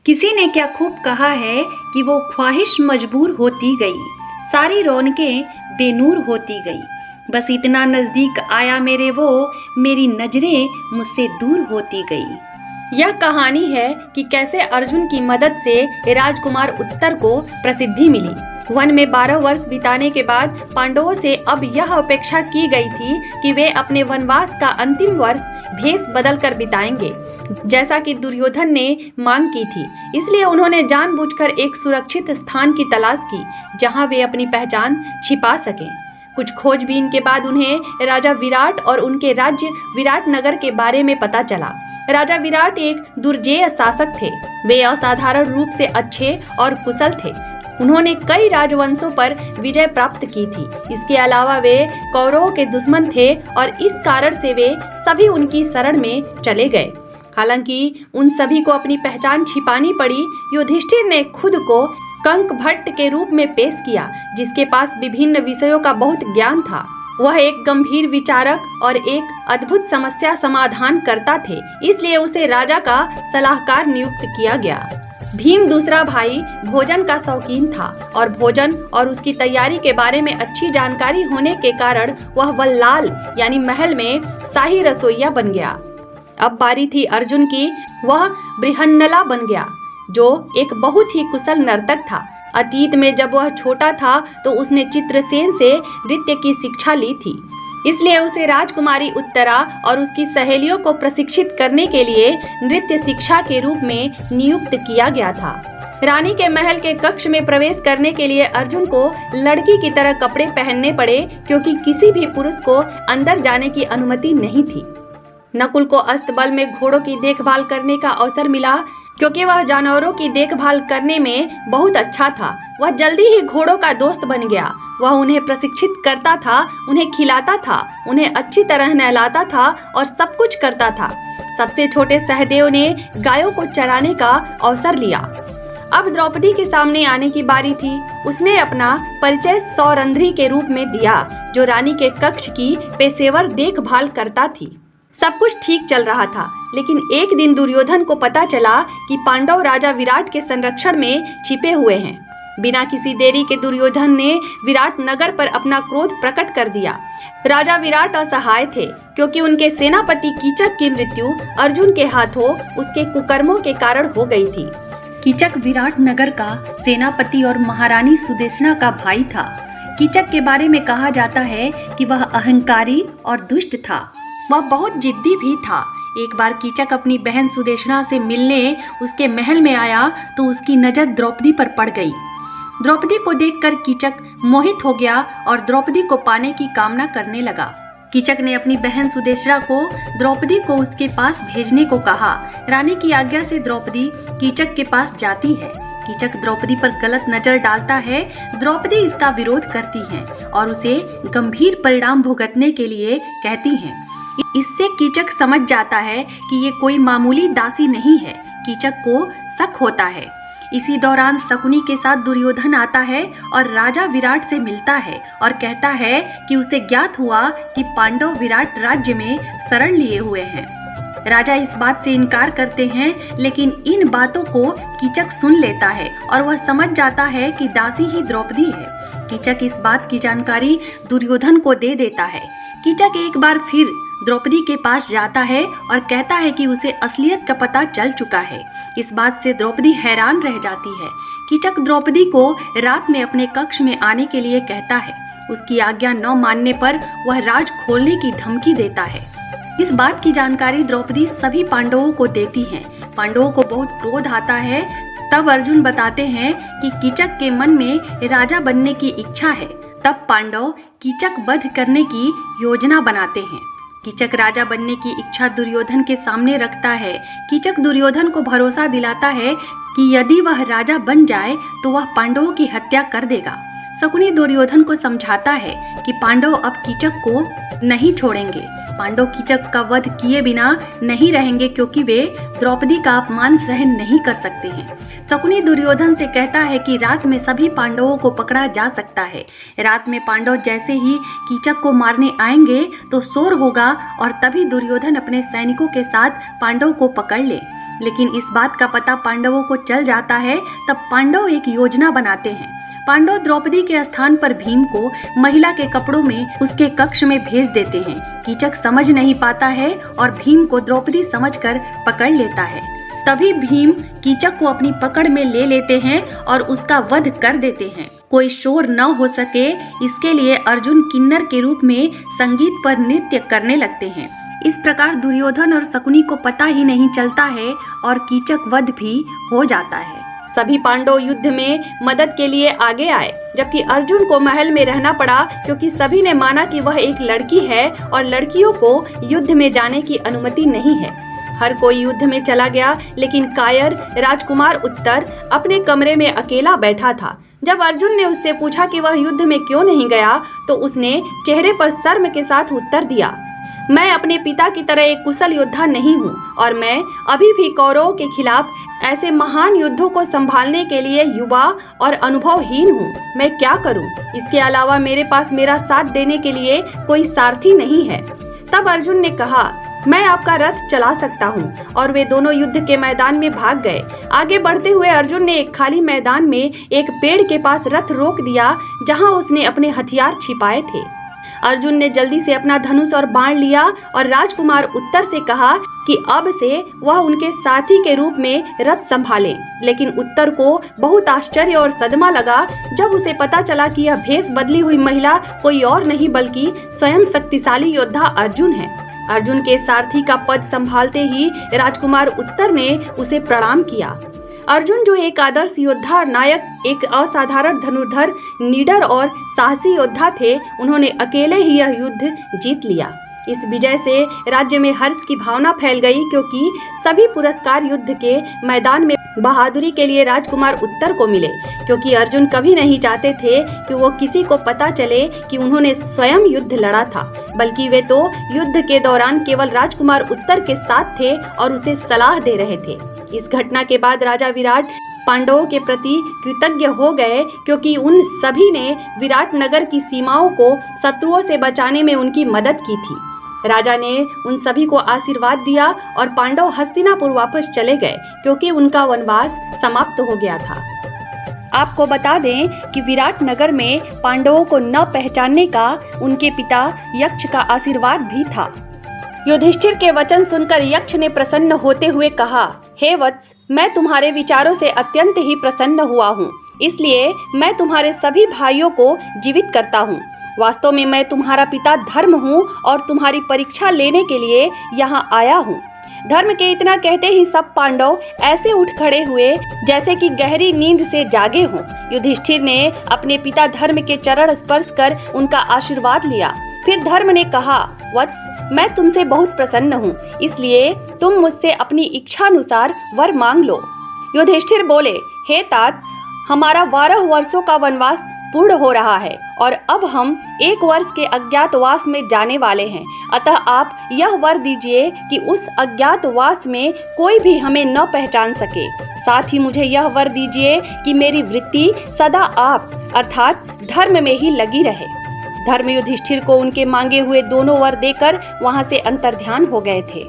किसी ने क्या खूब कहा है कि वो ख्वाहिश मजबूर होती गई, सारी रौनकें बेनूर होती गई। बस इतना नजदीक आया मेरे वो, मेरी नजरें मुझसे दूर होती गई। यह कहानी है कि कैसे अर्जुन की मदद से राजकुमार उत्तर को प्रसिद्धि मिली। वन में 12 वर्ष बिताने के बाद पांडवों से अब यह अपेक्षा की गई थी कि वे अपने वनवास का अंतिम वर्ष भेष बदल कर बिताएंगे, जैसा कि दुर्योधन ने मांग की थी। इसलिए उन्होंने जानबूझकर एक सुरक्षित स्थान की तलाश की जहां वे अपनी पहचान छिपा सकें। कुछ खोजबीन के बाद उन्हें राजा विराट और उनके राज्य विराट नगर के बारे में पता चला। राजा विराट एक दुर्जेय शासक थे। वे असाधारण रूप से अच्छे और कुशल थे। उन्होंने कई राजवंशों पर विजय प्राप्त की थी। इसके अलावा वे कौरवों के दुश्मन थे और इस कारण से वे सभी उनकी शरण में चले गए। हालांकि उन सभी को अपनी पहचान छिपानी पड़ी। युधिष्ठिर ने खुद को कंक भट्ट के रूप में पेश किया, जिसके पास विभिन्न विषयों का बहुत ज्ञान था। वह एक गंभीर विचारक और एक अद्भुत समस्या समाधान करता थे, इसलिए उसे राजा का सलाहकार नियुक्त किया गया। भीम दूसरा भाई भोजन का शौकीन था और भोजन और उसकी तैयारी के बारे में अच्छी जानकारी होने के कारण वह वल्लाल यानी महल में शाही रसोइया बन गया। अब बारी थी अर्जुन की। वह बृहन्नला बन गया, जो एक बहुत ही कुशल नर्तक था। अतीत में जब वह छोटा था तो उसने चित्रसेन से नृत्य की शिक्षा ली थी, इसलिए उसे राजकुमारी उत्तरा और उसकी सहेलियों को प्रशिक्षित करने के लिए नृत्य शिक्षा के रूप में नियुक्त किया गया था। रानी के महल के कक्ष में प्रवेश करने के लिए अर्जुन को लड़की की तरह कपड़े पहनने पड़े, क्योंकि किसी भी पुरुष को अंदर जाने की अनुमति नहीं थी। नकुल को अस्तबल में घोड़ों की देखभाल करने का अवसर मिला, क्योंकि वह जानवरों की देखभाल करने में बहुत अच्छा था। वह जल्दी ही घोड़ों का दोस्त बन गया। वह उन्हें प्रशिक्षित करता था, उन्हें खिलाता था, उन्हें अच्छी तरह नहलाता था और सब कुछ करता था। सबसे छोटे सहदेव ने गायों को चराने का अवसर लिया। अब द्रौपदी के सामने आने की बारी थी। उसने अपना परिचय सौरंध्री के रूप में दिया, जो रानी के कक्ष की पेशेवर देखभाल करता थी। सब कुछ ठीक चल रहा था, लेकिन एक दिन दुर्योधन को पता चला कि पांडव राजा विराट के संरक्षण में छिपे हुए हैं। बिना किसी देरी के दुर्योधन ने विराट नगर पर अपना क्रोध प्रकट कर दिया। राजा विराट असहाय थे, क्योंकि उनके सेनापति कीचक की मृत्यु अर्जुन के हाथों उसके कुकर्मों के कारण हो गई थी। कीचक विराट नगर का सेनापति और महारानी सुदेशना का भाई था। कीचक के बारे में कहा जाता है कि वह अहंकारी और दुष्ट था। वह बहुत जिद्दी भी था। एक बार कीचक अपनी बहन सुदेशना से मिलने उसके महल में आया तो उसकी नजर द्रौपदी पर पड़ गई। द्रौपदी को देखकर कीचक मोहित हो गया और द्रौपदी को पाने की कामना करने लगा। कीचक ने अपनी बहन सुदेशना को द्रौपदी को उसके पास भेजने को कहा। रानी की आज्ञा से द्रौपदी कीचक के पास जाती है। कीचक द्रौपदी पर गलत नजर डालता है। द्रौपदी इसका विरोध करती है और उसे गंभीर परिणाम भुगतने के लिए कहती है। इससे कीचक समझ जाता है कि ये कोई मामूली दासी नहीं है। कीचक को शक होता है। इसी दौरान शकुनी के साथ दुर्योधन आता है और राजा विराट से मिलता है और कहता है कि उसे ज्ञात हुआ कि पांडव विराट राज्य में शरण लिए हुए हैं। राजा इस बात से इनकार करते हैं, लेकिन इन बातों को कीचक सुन लेता है और वह समझ जाता है कि दासी ही द्रौपदी है। कीचक इस बात की जानकारी दुर्योधन को दे देता है। कीचक एक बार फिर द्रौपदी के पास जाता है और कहता है कि उसे असलियत का पता चल चुका है। इस बात से द्रौपदी हैरान रह जाती है। कीचक द्रौपदी को रात में अपने कक्ष में आने के लिए कहता है। उसकी आज्ञा न मानने पर वह राज खोलने की धमकी देता है। इस बात की जानकारी द्रौपदी सभी पांडवों को देती है। पांडवों को बहुत क्रोध आता है। तब अर्जुन बताते हैं कि कीचक के मन में राजा बनने की इच्छा है। तब पांडव कीचक वध करने की योजना बनाते हैं। कीचक राजा बनने की इच्छा दुर्योधन के सामने रखता है। कीचक दुर्योधन को भरोसा दिलाता है कि यदि वह राजा बन जाए तो वह पांडवों की हत्या कर देगा। शकुनी दुर्योधन को समझाता है कि पांडव अब कीचक को नहीं छोड़ेंगे। पांडव कीचक का वध किए बिना नहीं रहेंगे, क्योंकि वे द्रौपदी का अपमान सहन नहीं कर सकते हैं। शकुनी दुर्योधन से कहता है कि रात में सभी पांडवों को पकड़ा जा सकता है। रात में पांडव जैसे ही कीचक को मारने आएंगे तो शोर होगा और तभी दुर्योधन अपने सैनिकों के साथ पांडव को पकड़ ले। लेकिन इस बात का पता पांडवों को चल जाता है। तब पांडव एक योजना बनाते हैं। पांडव द्रौपदी के स्थान पर भीम को महिला के कपड़ों में उसके कक्ष में भेज देते हैं। कीचक समझ नहीं पाता है और भीम को द्रौपदी समझकर पकड़ लेता है। तभी भीम कीचक को अपनी पकड़ में ले लेते हैं और उसका वध कर देते हैं। कोई शोर न हो सके इसके लिए अर्जुन किन्नर के रूप में संगीत पर नृत्य करने लगते हैं। इस प्रकार दुर्योधन और शकुनी को पता ही नहीं चलता है और कीचक वध भी हो जाता है। सभी पांडव युद्ध में मदद के लिए आगे आए, जबकि अर्जुन को महल में रहना पड़ा क्योंकि सभी ने माना कि वह एक लड़की है और लड़कियों को युद्ध में जाने की अनुमति नहीं है। हर कोई युद्ध में चला गया, लेकिन कायर राजकुमार उत्तर अपने कमरे में अकेला बैठा था। जब अर्जुन ने उससे पूछा कि वह युद्ध में क्यों नहीं गया, तो उसने चेहरे पर शर्म के साथ उत्तर दिया, मैं अपने पिता की तरह एक कुशल योद्धा नहीं हूँ और मैं अभी भी कौरवों के खिलाफ ऐसे महान युद्धों को संभालने के लिए युवा और अनुभवहीन हूँ। मैं क्या करूँ? इसके अलावा मेरे पास मेरा साथ देने के लिए कोई सारथी नहीं है। तब अर्जुन ने कहा, मैं आपका रथ चला सकता हूँ, और वे दोनों युद्ध के मैदान में भाग गए। आगे बढ़ते हुए अर्जुन ने एक खाली मैदान में एक पेड़ के पास रथ रोक दिया, जहाँ उसने अपने हथियार छिपाए थे। अर्जुन ने जल्दी से अपना धनुष और बाण लिया और राजकुमार उत्तर से कहा कि अब से वह उनके साथी के रूप में रथ संभाले। लेकिन उत्तर को बहुत आश्चर्य और सदमा लगा जब उसे पता चला कि यह भेष बदली हुई महिला कोई और नहीं बल्कि स्वयं शक्तिशाली योद्धा अर्जुन है। अर्जुन के सारथी का पद संभालते ही राजकुमार उत्तर ने उसे प्रणाम किया। अर्जुन जो एक आदर्श योद्धा, नायक, एक असाधारण धनुर्धर, निडर और साहसी योद्धा थे, उन्होंने अकेले ही यह युद्ध जीत लिया। इस विजय से राज्य में हर्ष की भावना फैल गई, क्योंकि सभी पुरस्कार युद्ध के मैदान में बहादुरी के लिए राजकुमार उत्तर को मिले। क्योंकि अर्जुन कभी नहीं चाहते थे कि वो किसी को पता चले कि उन्होंने स्वयं युद्ध लड़ा था, बल्कि वे तो युद्ध के दौरान केवल राजकुमार उत्तर के साथ थे और उसे सलाह दे रहे थे। इस घटना के बाद राजा विराट पांडवों के प्रति कृतज्ञ हो गए, क्योंकि उन सभी ने विराट नगर की सीमाओं को शत्रुओं से बचाने में उनकी मदद की थी। राजा ने उन सभी को आशीर्वाद दिया और पांडव हस्तिनापुर वापस चले गए, क्योंकि उनका वनवास समाप्त हो गया था। आपको बता दें कि विराट नगर में पांडवों को न पहचानने का उनके पिता यक्ष का आशीर्वाद भी था। युधिष्ठिर के वचन सुनकर यक्ष ने प्रसन्न होते हुए कहा, हे वत्स, मैं तुम्हारे विचारों से अत्यंत ही प्रसन्न हुआ हूँ, इसलिए मैं तुम्हारे सभी भाइयों को जीवित करता हूँ। वास्तव में मैं तुम्हारा पिता धर्म हूँ और तुम्हारी परीक्षा लेने के लिए यहाँ आया हूँ। धर्म के इतना कहते ही सब पांडव ऐसे उठ खड़े हुए जैसे कि गहरी नींद से जागे हों। युधिष्ठिर ने अपने पिता धर्म के चरण स्पर्श कर उनका आशीर्वाद लिया। फिर धर्म ने कहा, वत्स, मैं तुमसे बहुत प्रसन्न हूँ, इसलिए तुम मुझसे अपनी इच्छानुसार वर मांग लो। युधिष्ठिर बोले, हे तात, हमारा 12 वर्षों का वनवास पूर्ण हो रहा है और अब हम 1 वर्ष के अज्ञातवास में जाने वाले हैं। अतः आप यह वर दीजिए कि उस अज्ञातवास में कोई भी हमें न पहचान सके। साथ ही मुझे यह वर दीजिए कि मेरी वृत्ति सदा आप अर्थात धर्म में ही लगी रहे। धर्म युधिष्ठिर को उनके मांगे हुए दोनों वर देकर वहां से अंतर्ध्यान हो गए थे।